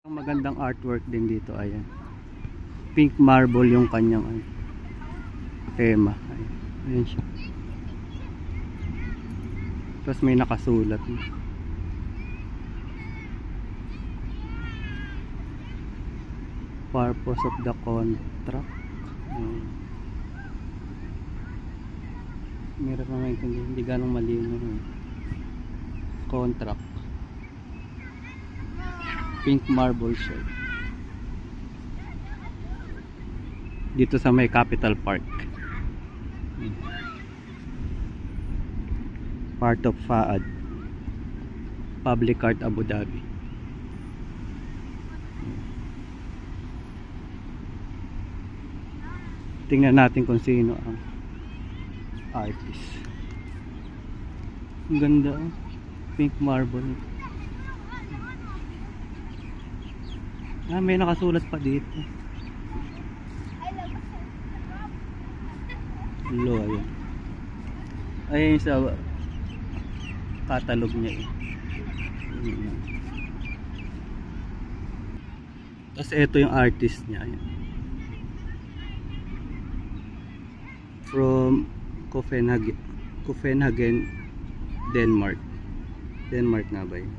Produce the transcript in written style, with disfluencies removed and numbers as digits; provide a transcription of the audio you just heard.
Magandang artwork din dito, ayan. Pink marble yung kanyang tema. Ayan siya. Tapos may nakasulat. Purpose of the contract. Meron na maintindihan, hindi ganong malinaw. Contract. Pink marble siya. Dito sa may Capital Park. Part of FAAD. Public Art Abu Dhabi. Tingnan natin kung sino ang artist. Ang ganda, pink marble. May nakasulat pa dito. Hello, ayan. Ayan sa catalog niya. Tapos ito yung artist niya. Ayan. From Copenhagen, Denmark. Denmark nga ba yun?